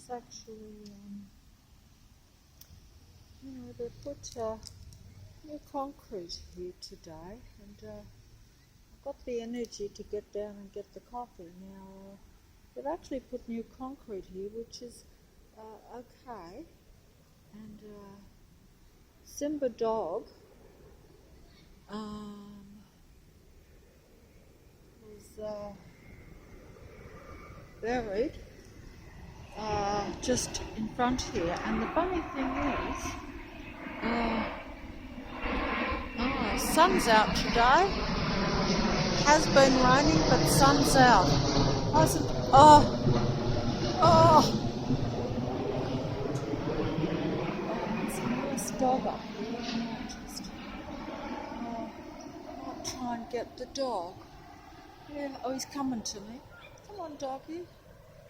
it's actually, you know, they put new concrete here today, and I've got the energy to get down and get the coffee. Now, they've actually put new concrete here, which is okay, and Simba dog was buried just in front here, and the funny thing is, sun's out today. Has been raining, but sun's out. Hasn't? It's a nice dog up here. I might try and get the dog. Yeah, oh, he's coming to me. Come on, doggy.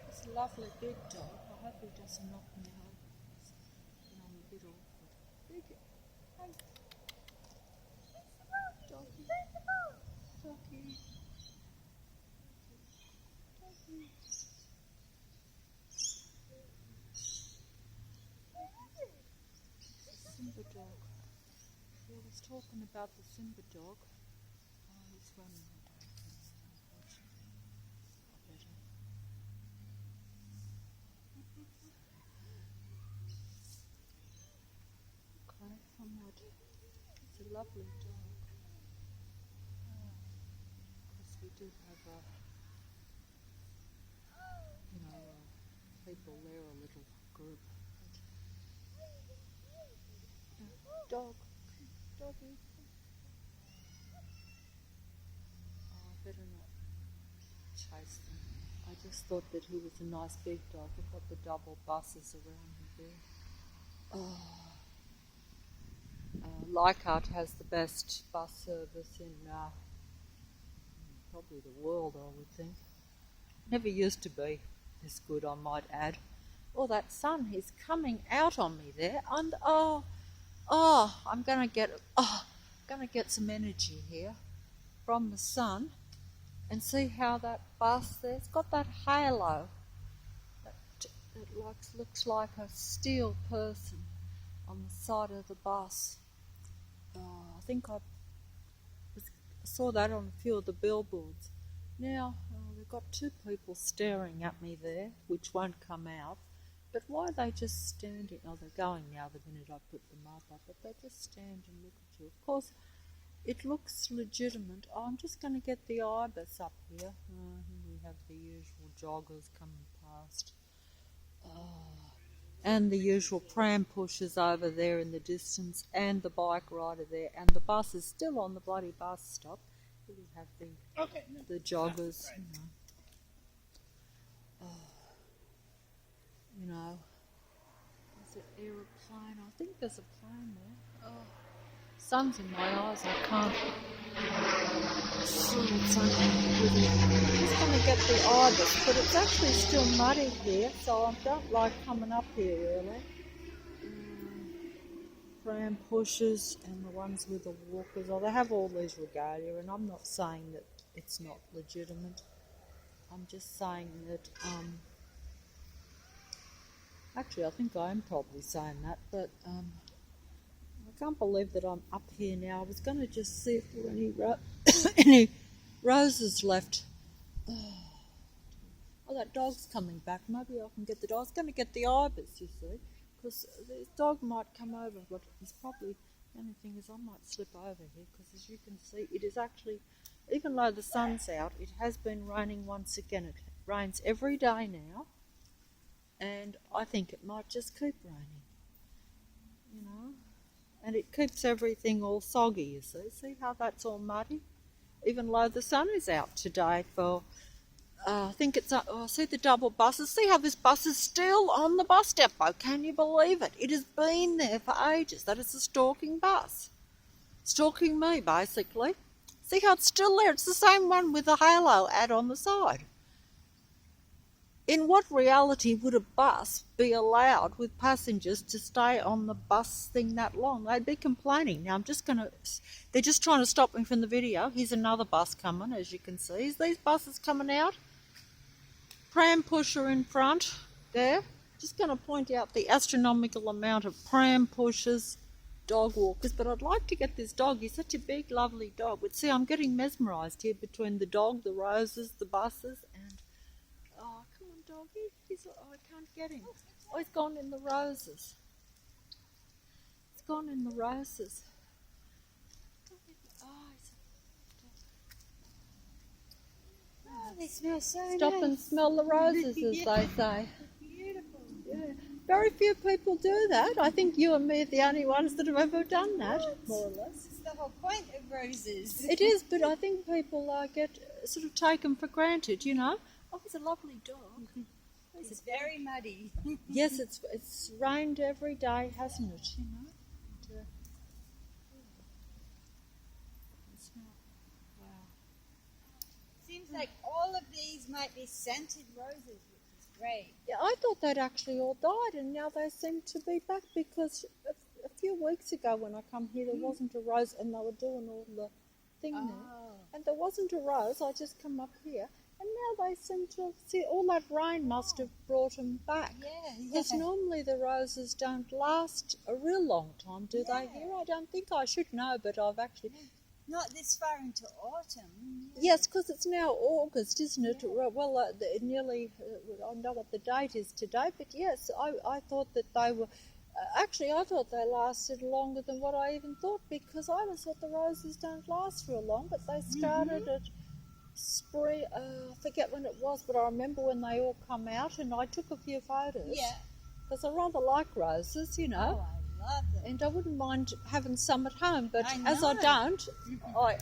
It's a lovely big dog. I hope he doesn't knock me over. I'm a bit awkward. Big. Hey. Doggy. Doggy. Doggy. Simba dog. Yeah, I was talking about the Simba dog. Oh, he's running away from me, unfortunately. I better. Okay, I might. It's a lovely dog. Of course, we do have people there, a little group. Dog, doggy. Oh, I better not chase them. I just thought that he was a nice big dog. I've got the double buses around me there. Leichhardt has the best bus service in probably the world, I would think. Never used to be this good, I might add. Oh, that sun is coming out on me there, and I'm gonna get some energy here from the sun, and see how that bus there's got that halo. It looks like a steel person on the side of the bus. I think I saw that on a few of the billboards. Now, they've got two people staring at me there, which won't come out. But why are they just standing? Oh, they're going now the minute I put them up, but they just stand and look at you. Of course, it looks legitimate. Oh, I'm just going to get the ibis up here. Here we have the usual joggers coming past. And the usual pram pushers over there in the distance, and the bike rider there, and the bus is still on the bloody bus stop. Here we have the joggers, there's an aeroplane. I think there's a plane there. Sun's in my eyes, I can't see what's on there. I'm just going to get the ibis, but it's actually still muddy here, so I don't like coming up here really. Pram pushers and the ones with the walkers, they have all these regalia, and I'm not saying that it's not legitimate. I'm just saying that, actually I think I am probably saying that, but I can't believe that I'm up here now. I was going to just see if there were any roses left. Oh, that dog's coming back. Maybe I can get the dog. I was going to get the ibis, you see, because this dog might come over, but he's probably, the only thing is I might slip over here, because as you can see, it is actually, even though the sun's out, it has been raining once again. It rains every day now, and I think it might just keep raining, and it keeps everything all soggy, you see. See how that's all muddy? Even though the sun is out today for, I think it's, see the double buses? See how this bus is still on the bus depot? Can you believe it? It has been there for ages. That is a stalking bus. Stalking me, basically. See how it's still there? It's the same one with the halo ad on the side. In what reality would a bus be allowed with passengers to stay on the bus thing that long? They'd be complaining. Now they're just trying to stop me from the video. Here's another bus coming, as you can see. Is these buses coming out? Pram pusher in front there. just going to point out the astronomical amount of pram pushers, dog walkers, but I'd like to get this dog. He's such a big, lovely dog. But see, I'm getting mesmerised here between the dog, the roses, the buses, and oh, come on, doggy. Oh, I can't get him. Oh, he's gone in the roses. He's gone in the roses. Oh, they smell so Stop nice. and smell the roses, as they say. Beautiful. Yeah. Very few people do that. I think you and me are the only ones that have ever done that, more or less. It's the whole point of roses. It is, but I think people get sort of taken for granted, you know. Oh, he's a lovely dog. It's very muddy. Yes, it's rained every day, hasn't it? You know. And, it's not, wow. Seems like all of these might be scented roses, which is great. Yeah, I thought they'd actually all died, and now they seem to be back because a few weeks ago when I come here, there wasn't a rose, and they were doing all the thing there, and there wasn't a rose. I just come up here, and now they seem to see all that rain must have brought them back. Yeah, Because normally the roses don't last a real long time, do they? Here, I don't think I should know, but I've actually. Not this far into autumn. Yes, because it's now August, isn't it? Well, nearly. I know what the date is today, but yes, I thought that they were. Actually, I thought they lasted longer than what I even thought, because I always thought the roses don't last real long, but they started at spring. I forget when it was, but I remember when they all come out, and I took a few photos. Yeah. Because I rather like roses, you know. Oh, I love them. And I wouldn't mind having some at home, but I as I know. don't, I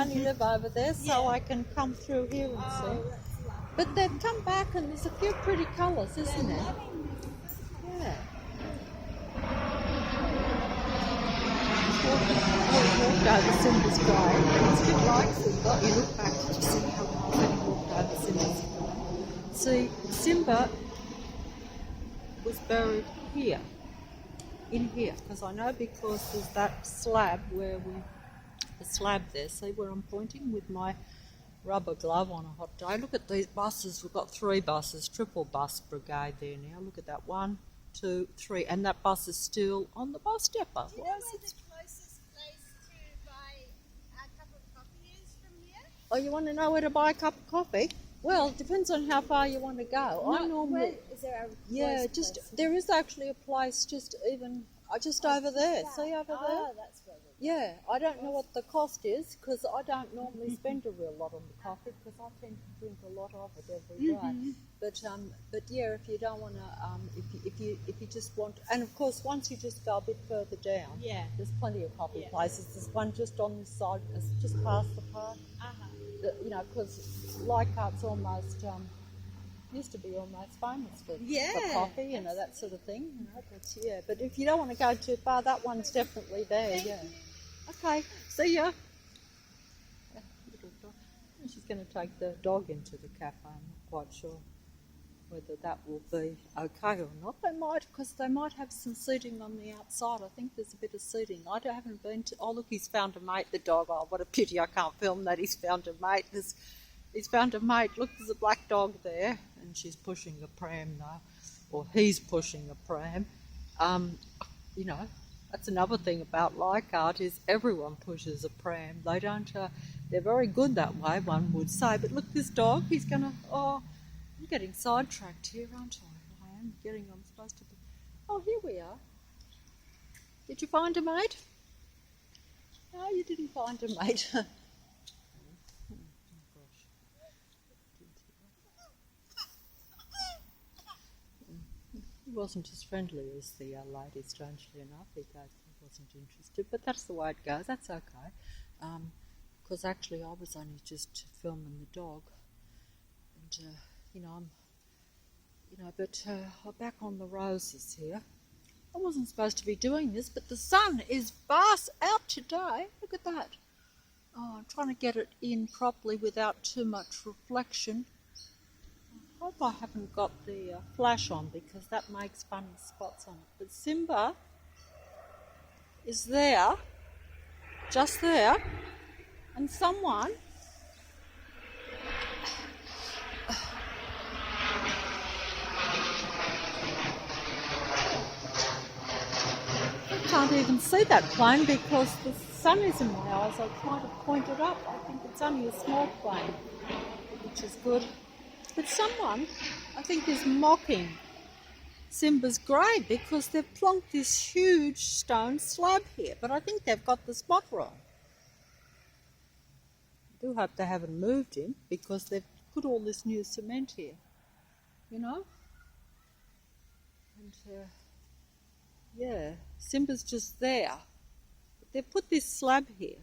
only live over there, so Yeah. I can come through here and Oh, see. that's lovely. But they've come back, and there's a few pretty colours, isn't there? Yeah. Walked over Simba's grave, and it's a bit like Simba. You look back to see how he walked over Simba's grave. See, Simba was buried here, in here, because I know because there's that slab the slab there. See where I'm pointing with my rubber glove on a hot day. Look at these buses. We've got 3 buses, triple bus brigade there now. Look at that, 1, 2, 3, and that bus is still on the bus depot. Do you know where the closest place to buy a cup of coffee is from here? Oh, you want to know where to buy a cup of coffee? Well, it depends on how far you want to go. I normally, Is there a yeah, close place? there is actually a place just over there. See over there? Oh, that's where Yeah, I don't know what the cost is, because I don't normally spend a real lot on the coffee, because I tend to drink a lot of it every day. But yeah, if you don't want to, if you just want, and of course once you just go a bit further down, Yeah. there's plenty of coffee Yeah. places. There's one just on this side, just past the park. You know, because Leichhardt's almost used to be almost famous for coffee, you know, that sort of thing. You know, but if you don't want to go too far, that one's definitely there. Thank you. Okay, see ya. Little dog. She's going to take the dog into the cafe. I'm not quite sure whether that will be okay or not. They might, because they might have some seating on the outside. I think there's a bit of seating. Haven't been to. Oh, look, he's found a mate. The dog. Oh, what a pity! I can't film that. He's found a mate. He's found a mate. Look, there's a black dog there, and she's pushing a pram now, or he's pushing a pram. You know. That's another thing about Leichhardt is everyone pushes a pram. They don't. They're very good that way, one would say. But look, this dog. He's gonna. Oh, I'm getting sidetracked here, aren't I? I am getting. I'm supposed to be. Oh, here we are. Did you find a mate? No, you didn't find a mate. Oh, gosh. He wasn't as friendly as the lady, strangely enough. He wasn't interested, but that's the way it goes. That's okay. Because actually I was only just filming the dog. And, but I'm back on the roses here. I wasn't supposed to be doing this, but the sun is vast out today. Look at that. Oh, I'm trying to get it in properly without too much reflection. I hope I haven't got the flash on, because that makes funny spots on it. But Simba is there, just there, and someone can't even see that plane because the sun is in my eyes. I try to point it up. I think it's only a small plane, which is good. But someone, I think, is mocking Simba's grave because they've plonked this huge stone slab here. But I think they've got the spot wrong. I do hope they haven't moved him because they've put all this new cement here, you know? And yeah, Simba's just there. But they've put this slab here.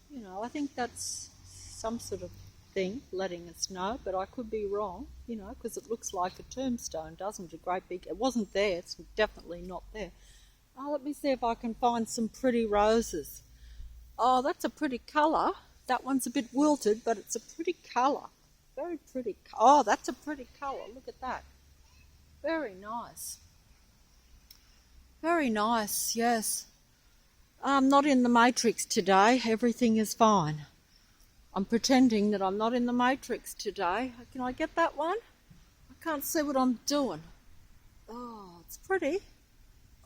You know, I think that's some sort of thing letting us know, but I could be wrong, you know, because it looks like a tombstone, doesn't it? A great big, it wasn't there, it's definitely not there. Oh, let me see if I can find some pretty roses. Oh, that's a pretty colour. That one's a bit wilted, but it's a pretty colour. Very pretty. Oh, that's a pretty colour. Look at that. Very nice. Very nice, yes. I'm not in the Matrix today. Everything is fine. I'm pretending that I'm not in the Matrix today. Can I get that one? I can't see what I'm doing. Oh, it's pretty.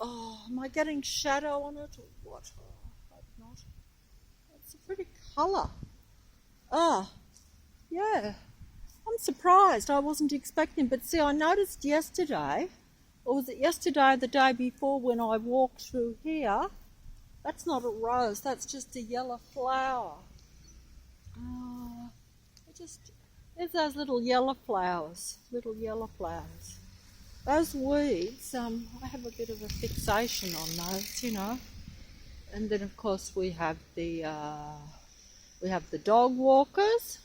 Oh, am I getting shadow on it or what? Oh, I hope not. It's a pretty colour. Oh, yeah. I'm surprised. I wasn't expecting. But see, I noticed yesterday, or was it yesterday or the day before when I walked through here, that's not a rose, that's just a yellow flower. Oh, there's those little yellow flowers. Those weeds, I have a bit of a fixation on those, you know. And then of course we have the dog walkers.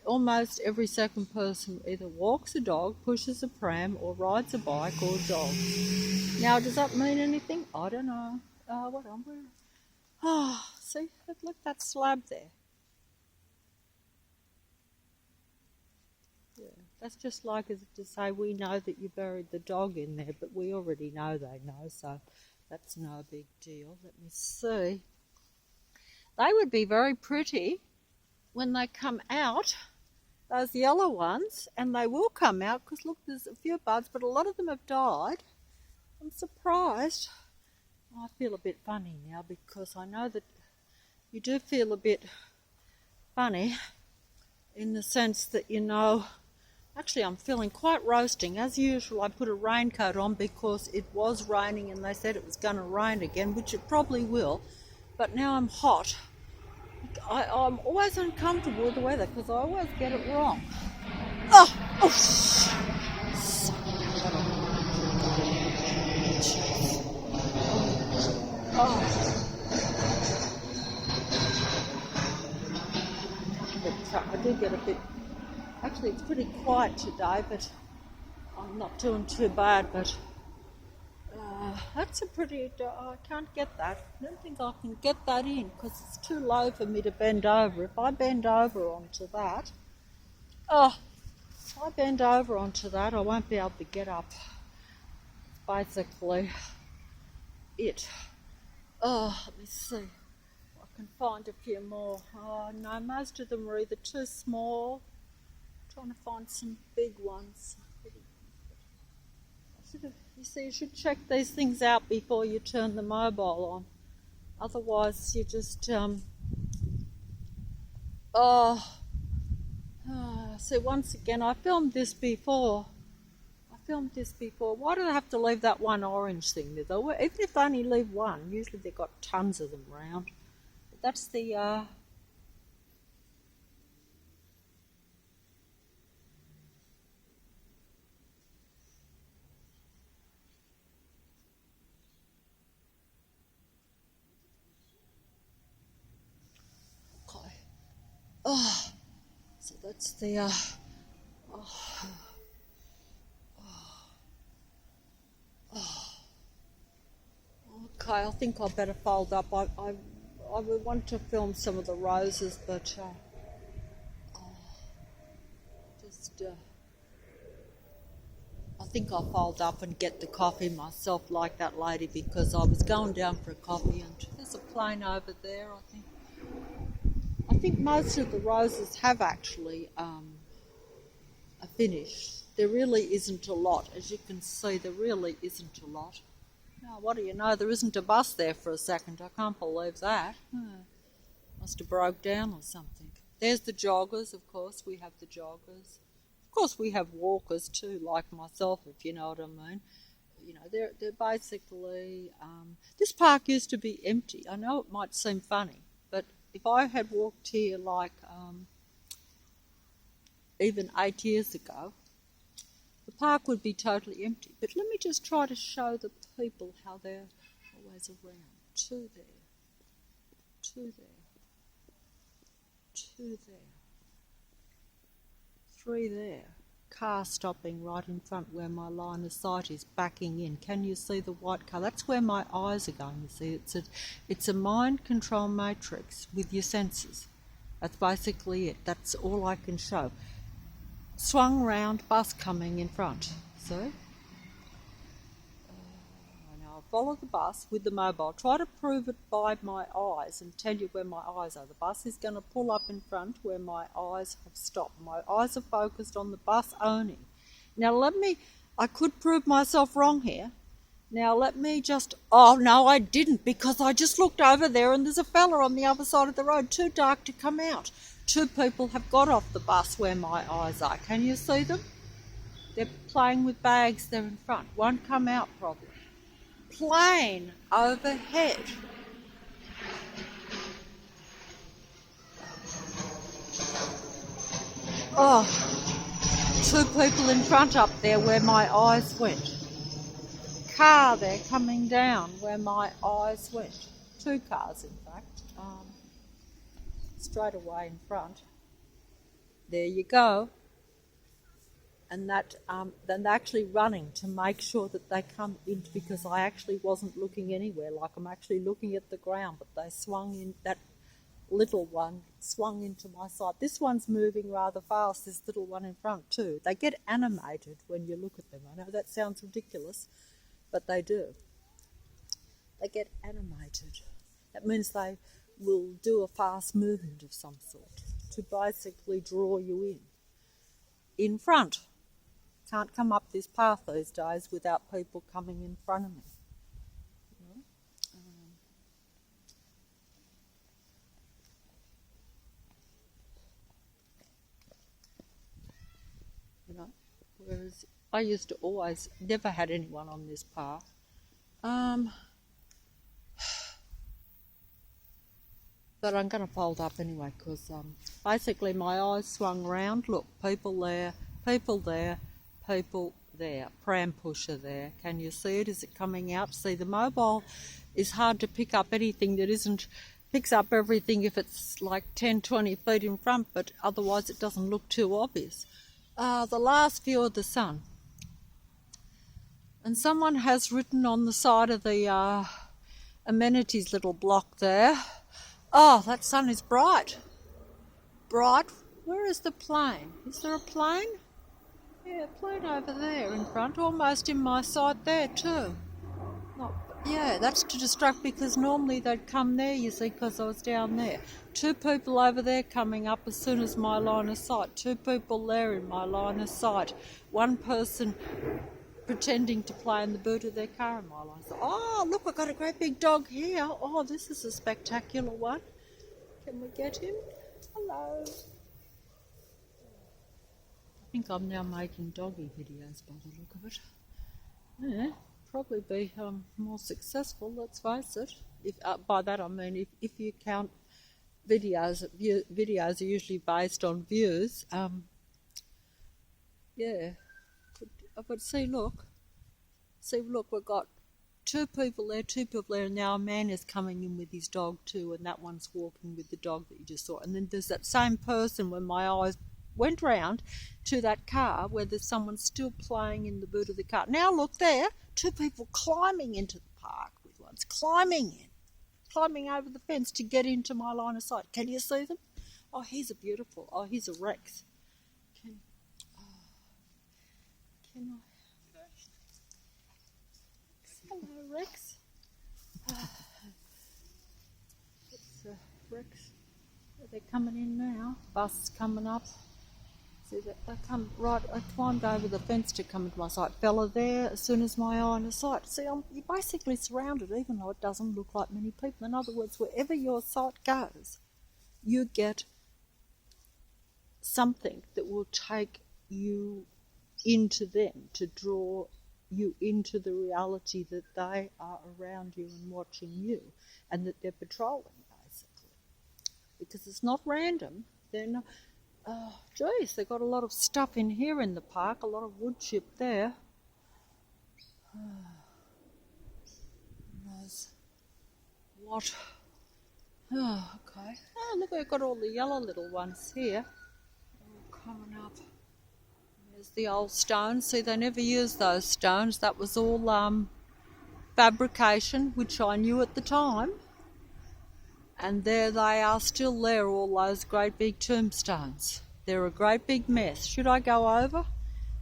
Almost every second person either walks a dog, pushes a pram, or rides a bike or jogs. Now, does that mean anything? I don't know. What am I? Oh, see, look that slab there. Yeah, that's just like as if to say we know that you buried the dog in there, but we already know they know, so that's no big deal. Let me see. They would be very pretty when they come out, those yellow ones, and they will come out because look, there's a few buds, but a lot of them have died. I'm surprised. I feel a bit funny now because I know that you do feel a bit funny in the sense that, you know, actually I'm feeling quite roasting. As usual, I put a raincoat on because it was raining and they said it was going to rain again, which it probably will, but now I'm hot. I'm always uncomfortable with the weather because I always get it wrong. Oh, But I do get a bit, actually it's pretty quiet today, but I'm not doing too bad, but that's a pretty, I can't get that. I don't think I can get that in because it's too low for me to bend over. If I bend over onto that, I won't be able to get up. It's basically it. Oh, let me see. I can find a few more. Oh no, most of them are either too small. I'm trying to find some big ones. You see, you should check these things out before you turn the mobile on. Otherwise, you just, see, once again, I filmed this before. Why do they have to leave that one orange thing there, though? Even if they only leave one, usually they've got tons of them around. But that's the, so that's the, okay, I think I better fold up. I would want to film some of the roses, but I think I'll fold up and get the coffee myself like that lady because I was going down for a coffee and there's a plane over there, I think. I think most of the roses have actually finished. there really isn't a lot. As you can see, there really isn't a lot. Now, what do you know? There isn't a bus there for a second. I can't believe that. Must have broke down or something. There's the joggers, of course. We have the joggers. Of course, we have walkers too, like myself, if you know what I mean. You know, they're basically... this park used to be empty. I know it might seem funny, but if I had walked here like even 8 years ago, the park would be totally empty. But let me just try to show the people how they're always around. 2 there, 2 there, 2 there, 3 there. Car stopping right in front where my line of sight is backing in. Can you see the white car? That's where my eyes are going, you see. It's a mind control matrix with your senses. That's basically it. That's all I can show. Swung round, bus coming in front. See? Now I'll follow the bus with the mobile. Try to prove it by my eyes and tell you where my eyes are. The bus is going to pull up in front where my eyes have stopped. My eyes are focused on the bus only. Now I could prove myself wrong here. Now let me just, oh no I didn't, because I just looked over there and there's a fella on the other side of the road, too dark to come out. 2 people have got off the bus where my eyes are. Can you see them? They're playing with bags there in front. Won't come out probably. Plane overhead. Oh, 2 people in front up there where my eyes went. Car there coming down where my eyes went. 2 cars in fact. Straight away in front. There you go. And that then they're actually running to make sure that they come in, because I actually wasn't looking anywhere, like I'm actually looking at the ground, but they swung in. That little one swung into my side. This one's moving rather fast, this little one in front too. They get animated when you look at them. I know that sounds ridiculous, but they do. They get animated. That means they will do a fast movement of some sort to basically draw you in front. Can't come up this path these days without people coming in front of me. Whereas I used to always, never had anyone on this path. But I'm going to fold up anyway, because basically my eyes swung round. Look, people there, people there, people there. Pram pusher there. Can you see it? Is it coming out? See, the mobile is hard to pick up anything that isn't, picks up everything if it's like 10, 20 feet in front, but otherwise it doesn't look too obvious. The last view of the sun. And someone has written on the side of the amenities little block there, oh, that sun is bright. Bright? Where is the plane? Is there a plane? Yeah, a plane over there in front, almost in my sight there too. Yeah, that's to distract, because normally they'd come there, you see, because I was down there. 2 people over there coming up as soon as my line of sight. 2 people there in my line of sight. 1 person pretending to play in the boot of their car in my line of sight. Oh, look, I've got a great big dog here. Oh, this is a spectacular one. Can we get him? Hello. I think I'm now making doggy videos by the look of it. Yeah. Probably be more successful, let's face it. If by that I mean if you count videos, videos are usually based on views. Yeah, but see, look, we've got 2 people there, 2 people there, and now a man is coming in with his dog too, and that one's walking with the dog that you just saw. And then there's that same person when my eyes went round to that car where there's someone still playing in the boot of the car. Now look there, 2 people climbing into the park with ones, climbing over the fence to get into my line of sight. Can you see them? Oh, he's a beautiful, oh, he's a Rex. Can I? Hello, Rex. It's Rex. They're coming in now. Bus is coming up. See that they come right. I climbed over the fence to come into my sight. Fella there as soon as my eye in sight. See, you're basically surrounded, even though it doesn't look like many people. In other words, wherever your sight goes, you get something that will take you into them, to draw you into the reality that they are around you and watching you, and that they're patrolling, basically. Because it's not random. They're not. Oh, geez, they've got a lot of stuff in here in the park, a lot of wood chip there. Knows what? Oh, okay. Oh, look, we've got all the yellow little ones here. All coming up. There's the old stones. See, they never used those stones. That was all fabrication, which I knew at the time. And there they are, still there, all those great big tombstones. They're a great big mess. Should I go over?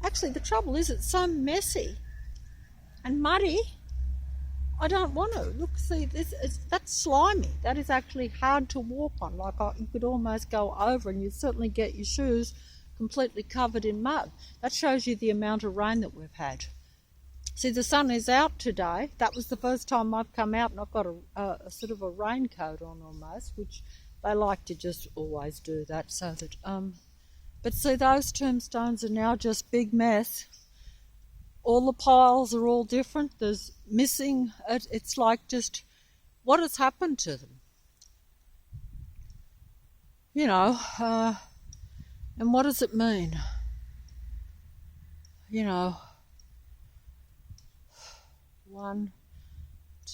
Actually, the trouble is it's so messy and muddy. I don't want to. Look, see, that's slimy. That is actually hard to walk on. Like you could almost go over, and you'd certainly get your shoes completely covered in mud. That shows you the amount of rain that we've had. See, the sun is out today. That was the first time I've come out, and I've got a sort of a raincoat on almost, which they like to just always do that so that... But see, those tombstones are now just big mess. All the piles are all different. There's missing... It's like just... What has happened to them? You know, and what does it mean? You know... 1,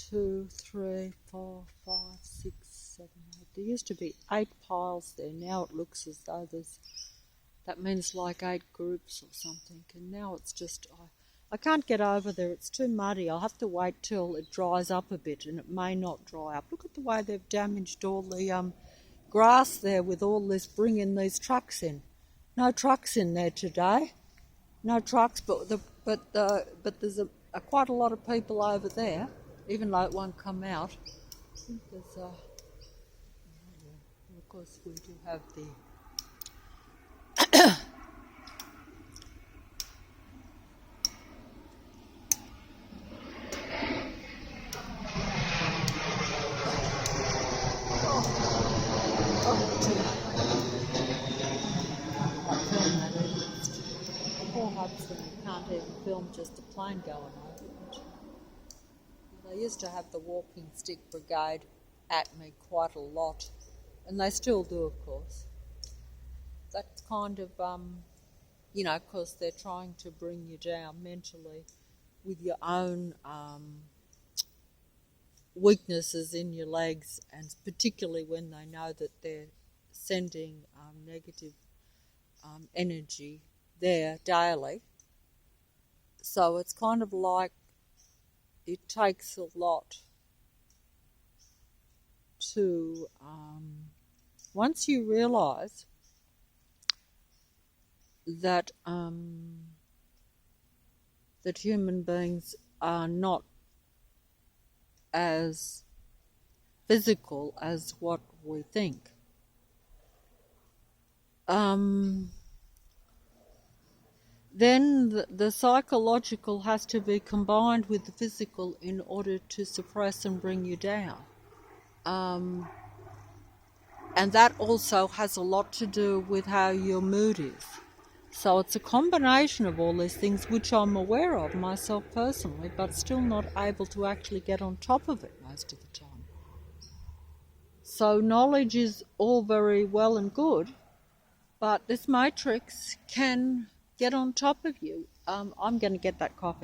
2, 3, 4, 5, 6, 7, 8. There used to be 8 piles there. Now it looks as though that means like 8 groups or something. And now it's just, I can't get over there. It's too muddy. I'll have to wait till it dries up a bit, and it may not dry up. Look at the way they've damaged all the grass there with all this, bringing these trucks in. No trucks in there today. No trucks, but there's quite a lot of people over there, even though it won't come out. I think there's of course we do have the poor Hudson, you can't even film just a plane going over. They used to have the walking stick brigade at me quite a lot, and they still do, of course. That's kind of, you know, because they're trying to bring you down mentally with your own weaknesses in your legs, and particularly when they know that they're sending negative energy there daily. So it's kind of like it takes a lot to, once you realise that that human beings are not as physical as what we think, then the psychological has to be combined with the physical in order to suppress and bring you down. And that also has a lot to do with how your mood is. So it's a combination of all these things which I'm aware of myself personally, but still not able to actually get on top of it most of the time. So knowledge is all very well and good, but this matrix can get on top of you. I'm going to get that coffee.